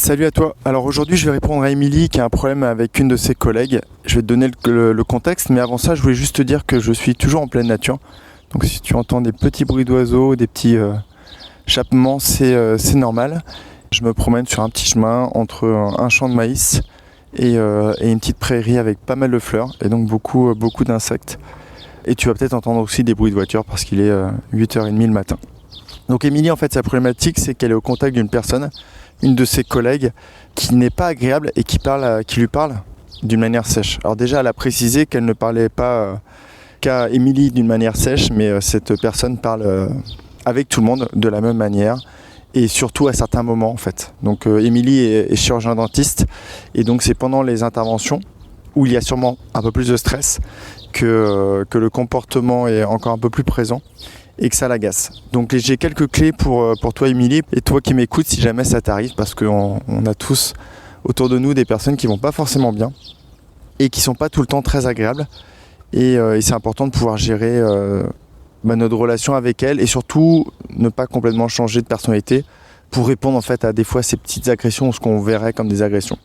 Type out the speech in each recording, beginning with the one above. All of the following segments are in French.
Salut à toi. Alors aujourd'hui, je vais répondre à Émilie qui a un problème avec une de ses collègues. Je vais te donner le contexte, mais avant ça, je voulais juste te dire que je suis toujours en pleine nature. Donc si tu entends des petits bruits d'oiseaux, des petits jappements, c'est normal. Je me promène sur un petit chemin entre un champ de maïs et une petite prairie avec pas mal de fleurs et donc beaucoup d'insectes. Et tu vas peut-être entendre aussi des bruits de voiture parce qu'il est 8h30 le matin. Donc Émilie, en fait, sa problématique, c'est qu'elle est au contact d'une personne, une de ses collègues, qui n'est pas agréable et qui lui parle d'une manière sèche. Alors déjà, elle a précisé qu'elle ne parlait pas qu'à Émilie d'une manière sèche, mais cette personne parle avec tout le monde de la même manière et surtout à certains moments, en fait. Donc Émilie est chirurgien dentiste et donc c'est pendant les interventions où il y a sûrement un peu plus de stress que le comportement est encore un peu plus présent et que ça l'agace. Donc j'ai quelques clés pour toi Émilie et toi qui m'écoutes si jamais ça t'arrive, parce qu'on a tous autour de nous des personnes qui vont pas forcément bien et qui sont pas tout le temps très agréables et c'est important de pouvoir gérer notre relation avec elles et surtout ne pas complètement changer de personnalité pour répondre en fait à des fois ces petites agressions ou ce qu'on verrait comme des agressions.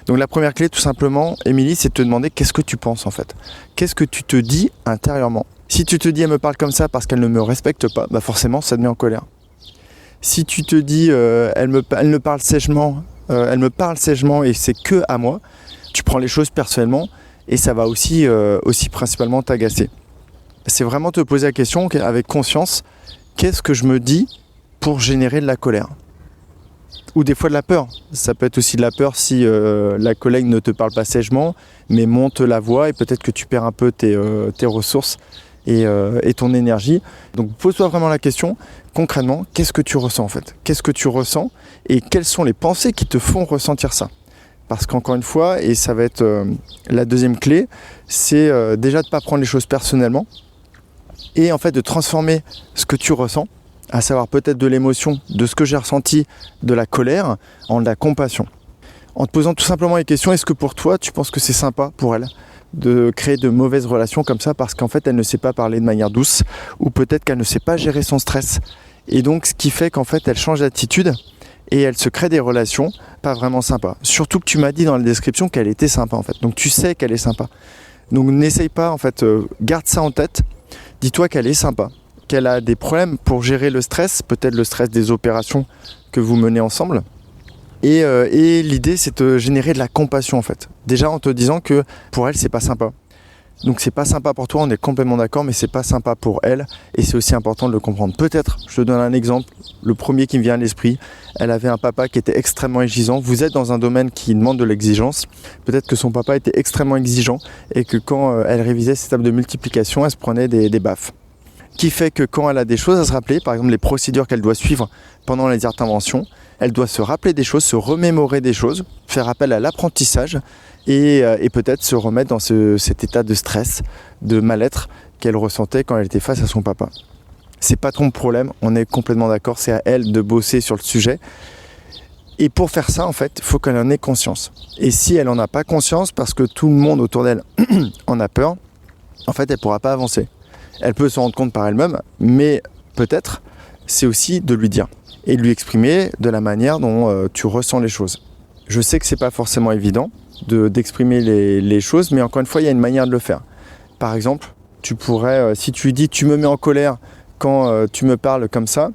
Donc la première clé tout simplement Émilie, c'est de te demander qu'est-ce que tu penses en fait. Qu'est-ce que tu te dis intérieurement? Si tu te dis elle me parle comme ça parce qu'elle ne me respecte pas, bah forcément ça te met en colère. Si tu te dis elle me parle sèchement, et c'est que à moi, tu prends les choses personnellement et ça va aussi principalement t'agacer. C'est vraiment te poser la question avec conscience, qu'est-ce que je me dis pour générer de la colère? Ou des fois de la peur. Ça peut être aussi de la peur si la collègue ne te parle pas sèchement, mais monte la voix et peut-être que tu perds un peu tes ressources et ton énergie. Donc pose-toi vraiment la question, concrètement, qu'est-ce que tu ressens en fait? Qu'est-ce que tu ressens et quelles sont les pensées qui te font ressentir ça? Parce qu'encore une fois, et ça va être la deuxième clé, c'est déjà de ne pas prendre les choses personnellement et en fait de transformer ce que tu ressens, à savoir peut-être de l'émotion, de ce que j'ai ressenti, de la colère, en de la compassion. En te posant tout simplement les questions, est-ce que pour toi, tu penses que c'est sympa pour elle de créer de mauvaises relations comme ça parce qu'en fait elle ne sait pas parler de manière douce ou peut-être qu'elle ne sait pas gérer son stress et donc ce qui fait qu'en fait elle change d'attitude et elle se crée des relations pas vraiment sympas. Surtout que tu m'as dit dans la description qu'elle était sympa en fait, donc tu sais qu'elle est sympa. Donc n'essaye pas en fait, garde ça en tête, dis-toi qu'elle est sympa, qu'elle a des problèmes pour gérer le stress, peut-être le stress des opérations que vous menez ensemble. Et l'idée, c'est de générer de la compassion en fait. Déjà en te disant que pour elle, c'est pas sympa. Donc c'est pas sympa pour toi, on est complètement d'accord, mais c'est pas sympa pour elle. Et c'est aussi important de le comprendre. Peut-être, je te donne un exemple, le premier qui me vient à l'esprit, elle avait un papa qui était extrêmement exigeant. Vous êtes dans un domaine qui demande de l'exigence. Peut-être que son papa était extrêmement exigeant et que quand elle révisait ses tables de multiplication, elle se prenait des baffes. Qui fait que quand elle a des choses à se rappeler, par exemple les procédures qu'elle doit suivre pendant les interventions, elle doit se rappeler des choses, se remémorer des choses, faire appel à l'apprentissage et peut-être se remettre dans cet état de stress, de mal-être qu'elle ressentait quand elle était face à son papa. C'est pas ton problème, on est complètement d'accord, c'est à elle de bosser sur le sujet. Et pour faire ça, en fait, il faut qu'elle en ait conscience. Et si elle n'en a pas conscience, parce que tout le monde autour d'elle en a peur, en fait, elle ne pourra pas avancer. Elle peut se rendre compte par elle-même, mais peut-être, c'est aussi de lui dire et de lui exprimer de la manière dont tu ressens les choses. Je sais que c'est pas forcément évident d'exprimer les choses, mais encore une fois, il y a une manière de le faire. Par exemple, tu pourrais, si tu lui dis « tu me mets en colère quand tu me parles comme ça »,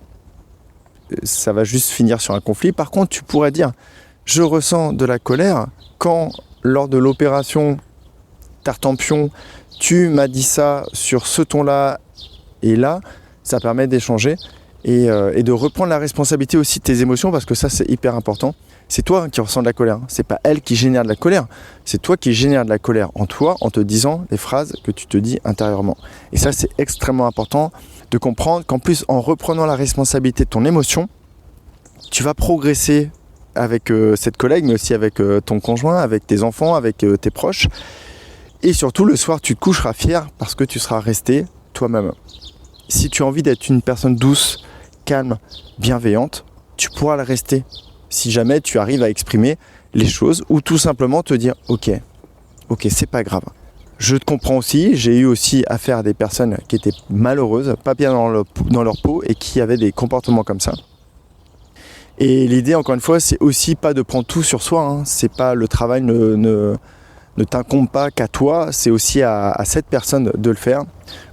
ça va juste finir sur un conflit. Par contre, tu pourrais dire « je ressens de la colère quand, lors de l'opération Tartampion, tu m'as dit ça sur ce ton-là et là », ça permet d'échanger et de reprendre la responsabilité aussi de tes émotions, parce que ça, c'est hyper important. C'est toi qui ressens de la colère, c'est pas elle qui génère de la colère, c'est toi qui génère de la colère en toi en te disant les phrases que tu te dis intérieurement. Et ça, c'est extrêmement important de comprendre qu'en plus, en reprenant la responsabilité de ton émotion, tu vas progresser avec cette collègue, mais aussi avec ton conjoint, avec tes enfants, avec tes proches. Et surtout, le soir, tu te coucheras fier parce que tu seras resté toi-même. Si tu as envie d'être une personne douce, calme, bienveillante, tu pourras le rester. Si jamais tu arrives à exprimer les choses ou tout simplement te dire « ok, c'est pas grave ». Je te comprends aussi, j'ai eu aussi affaire à des personnes qui étaient malheureuses, pas bien dans leur peau et qui avaient des comportements comme ça. Et l'idée, encore une fois, c'est aussi pas de prendre tout sur soi, hein. C'est pas, le travail ne t'incombe pas qu'à toi, c'est aussi à cette personne de le faire.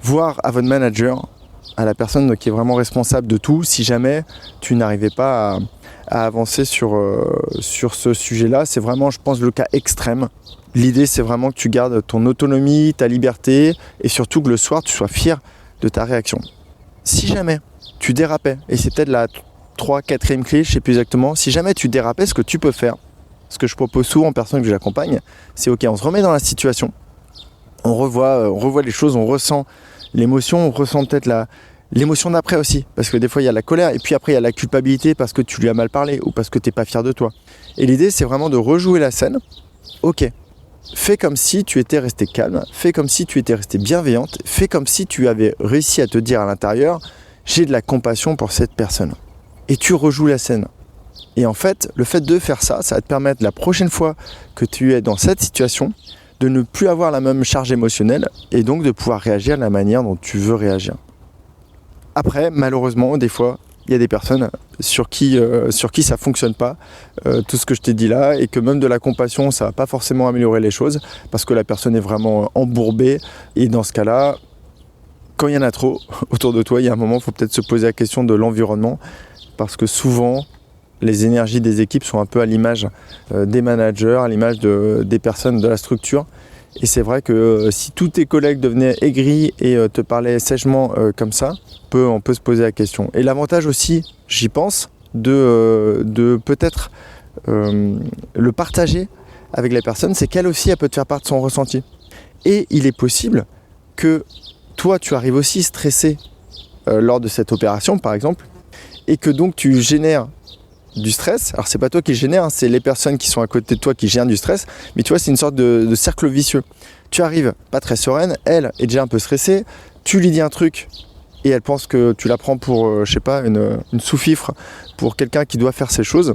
Voire à votre manager, à la personne qui est vraiment responsable de tout, si jamais tu n'arrivais pas à avancer sur ce sujet-là. C'est vraiment, je pense, le cas extrême. L'idée, c'est vraiment que tu gardes ton autonomie, ta liberté, et surtout que le soir, tu sois fier de ta réaction. Si jamais tu dérapais, et c'est peut-être la 4e clé, je ne sais plus exactement, si jamais tu dérapais, ce que tu peux faire, ce que je propose souvent aux personnes que j'accompagne, c'est ok, on se remet dans la situation, on revoit les choses, on ressent l'émotion, on ressent peut-être l'émotion d'après aussi, parce que des fois il y a la colère, et puis après il y a la culpabilité parce que tu lui as mal parlé, ou parce que tu n'es pas fier de toi. Et l'idée, c'est vraiment de rejouer la scène. Ok, fais comme si tu étais resté calme, fais comme si tu étais resté bienveillante, fais comme si tu avais réussi à te dire à l'intérieur, j'ai de la compassion pour cette personne. Et tu rejoues la scène. Et en fait, le fait de faire ça, ça va te permettre la prochaine fois que tu es dans cette situation, de ne plus avoir la même charge émotionnelle et donc de pouvoir réagir de la manière dont tu veux réagir. Après, malheureusement, des fois, il y a des personnes sur qui ça ne fonctionne pas, tout ce que je t'ai dit là, et que même de la compassion, ça ne va pas forcément améliorer les choses, parce que la personne est vraiment embourbée. Et dans ce cas-là, quand il y en a trop autour de toi, il y a un moment, il faut peut-être se poser la question de l'environnement, parce que souvent, les énergies des équipes sont un peu à l'image des managers, à l'image des personnes de la structure. Et c'est vrai que si tous tes collègues devenaient aigris et te parlaient sèchement comme ça, on peut se poser la question. Et l'avantage aussi, j'y pense, de peut-être le partager avec la personne, c'est qu'elle aussi, elle peut te faire part de son ressenti. Et il est possible que toi, tu arrives aussi stressé lors de cette opération, par exemple, et que donc tu génères du stress. Alors c'est pas toi qui le génère, hein, c'est les personnes qui sont à côté de toi qui génèrent du stress, mais tu vois, c'est une sorte de cercle vicieux. Tu arrives pas très sereine, elle est déjà un peu stressée, tu lui dis un truc et elle pense que tu la prends pour, je sais pas, une sous-fifre, pour quelqu'un qui doit faire ces choses.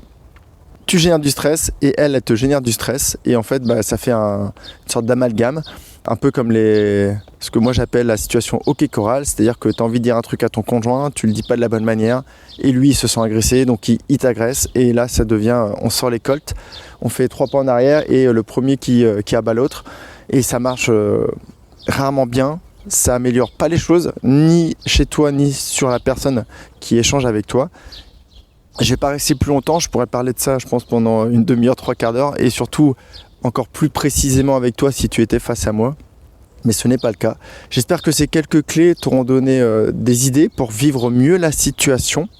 Tu génères du stress et elle te génère du stress, et en fait ça fait une sorte d'amalgame, un peu comme ce que moi j'appelle la situation hockey choral, c'est-à-dire que tu as envie de dire un truc à ton conjoint, tu le dis pas de la bonne manière, et lui il se sent agressé, donc il t'agresse, et là ça devient, on sort les colts, on fait 3 pas en arrière, et le premier qui abat l'autre, et ça marche rarement bien, ça améliore pas les choses, ni chez toi, ni sur la personne qui échange avec toi. Je vais pas rester plus longtemps, je pourrais parler de ça, je pense, pendant une demi-heure, 3/4 d'heure, et surtout encore plus précisément avec toi si tu étais face à moi. Mais ce n'est pas le cas. J'espère que ces quelques clés t'auront donné des idées pour vivre mieux la situation,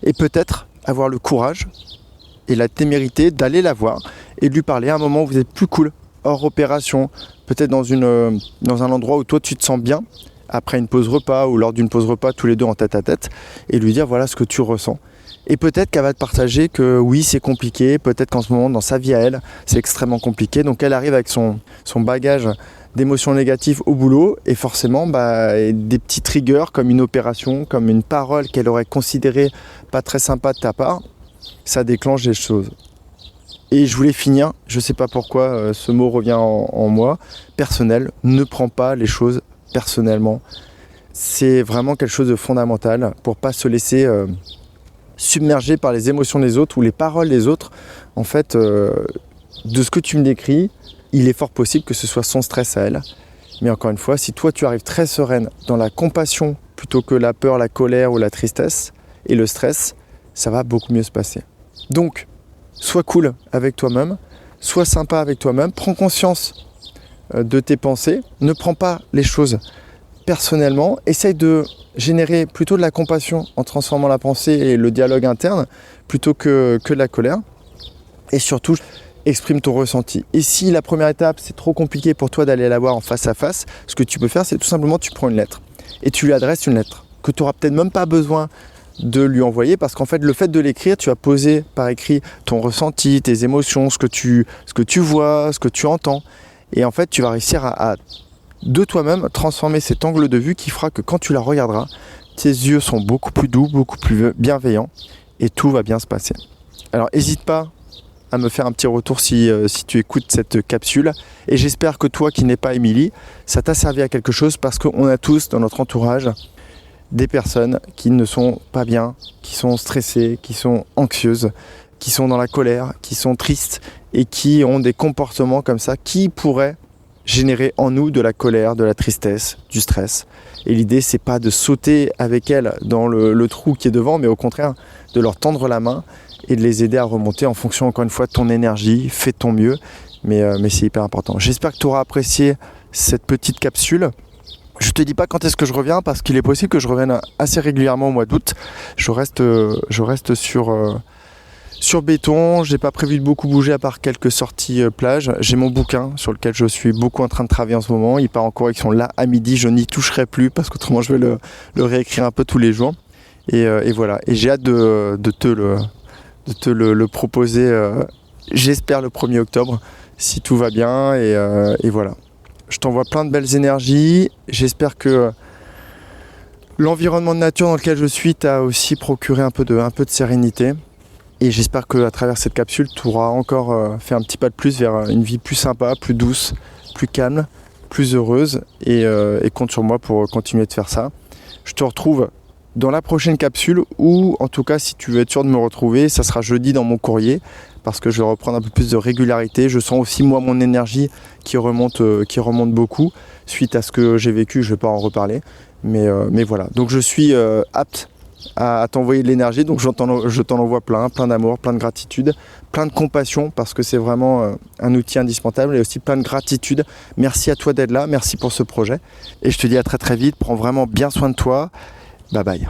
et peut-être avoir le courage et la témérité d'aller la voir et de lui parler à un moment où vous êtes plus cool, hors opération, peut-être dans un endroit où toi tu te sens bien, après une pause repas ou lors d'une pause repas tous les deux en tête à tête, et lui dire voilà ce que tu ressens. Et peut-être qu'elle va te partager que oui, c'est compliqué, peut-être qu'en ce moment, dans sa vie à elle, c'est extrêmement compliqué. Donc elle arrive avec son bagage d'émotions négatives au boulot, et forcément des petits triggers comme une opération, comme une parole qu'elle aurait considérée pas très sympa de ta part, ça déclenche des choses. Et je voulais finir, je sais pas pourquoi ce mot revient en moi, personnel, ne prends pas les choses personnellement. C'est vraiment quelque chose de fondamental pour pas se laisser submergé par les émotions des autres ou les paroles des autres. En fait, de ce que tu me décris, il est fort possible que ce soit son stress à elle. Mais encore une fois, si toi tu arrives très sereine dans la compassion plutôt que la peur, la colère ou la tristesse et le stress, ça va beaucoup mieux se passer. Donc, sois cool avec toi-même, sois sympa avec toi-même, prends conscience de tes pensées, ne prends pas les choses personnellement, essaye de générer plutôt de la compassion en transformant la pensée et le dialogue interne plutôt que de la colère, et surtout exprime ton ressenti. Et si la première étape c'est trop compliqué pour toi d'aller la voir en face à face, ce que tu peux faire c'est tout simplement tu prends une lettre et tu lui adresses une lettre que tu n'auras peut-être même pas besoin de lui envoyer, parce qu'en fait le fait de l'écrire, tu vas poser par écrit ton ressenti, tes émotions, ce que tu vois, ce que tu entends, et en fait tu vas réussir à de toi-même transformer cet angle de vue qui fera que quand tu la regarderas, tes yeux sont beaucoup plus doux, beaucoup plus bienveillants, et tout va bien se passer. Alors n'hésite pas à me faire un petit retour si tu écoutes cette capsule, et j'espère que toi qui n'es pas Émilie, ça t'a servi à quelque chose, parce qu'on a tous dans notre entourage des personnes qui ne sont pas bien, qui sont stressées, qui sont anxieuses, qui sont dans la colère, qui sont tristes et qui ont des comportements comme ça qui pourraient générer en nous de la colère, de la tristesse, du stress. Et l'idée, c'est pas de sauter avec elles dans le trou qui est devant, mais au contraire, de leur tendre la main et de les aider à remonter en fonction, encore une fois, de ton énergie. Fais de ton mieux, mais c'est hyper important. J'espère que tu auras apprécié cette petite capsule. Je te dis pas quand est-ce que je reviens, parce qu'il est possible que je revienne assez régulièrement au mois d'août. Je reste sur béton. J'ai pas prévu de beaucoup bouger à part quelques sorties plage. J'ai mon bouquin sur lequel je suis beaucoup en train de travailler en ce moment. Il part en correction là à midi. Je n'y toucherai plus parce qu'autrement je vais le réécrire un peu tous les jours. Et voilà. Et j'ai hâte de te le proposer. J'espère le 1er octobre si tout va bien. Et voilà. Je t'envoie plein de belles énergies. J'espère que l'environnement de nature dans lequel je suis t'a aussi procuré un peu de sérénité. Et j'espère qu'à travers cette capsule, tu auras encore fait un petit pas de plus vers une vie plus sympa, plus douce, plus calme, plus heureuse. Et compte sur moi pour continuer de faire ça. Je te retrouve dans la prochaine capsule, ou en tout cas, si tu veux être sûr de me retrouver, ça sera jeudi dans mon courrier, parce que je vais reprendre un peu plus de régularité. Je sens aussi, moi, mon énergie qui remonte beaucoup. Suite à ce que j'ai vécu, je ne vais pas en reparler. Mais voilà. Donc je suis apte à t'envoyer de l'énergie, donc je t'en envoie plein d'amour, plein de gratitude, plein de compassion, parce que c'est vraiment un outil indispensable, et aussi plein de gratitude. Merci à toi d'être là, merci pour ce projet, et je te dis à très très vite. Prends vraiment bien soin de toi. Bye bye.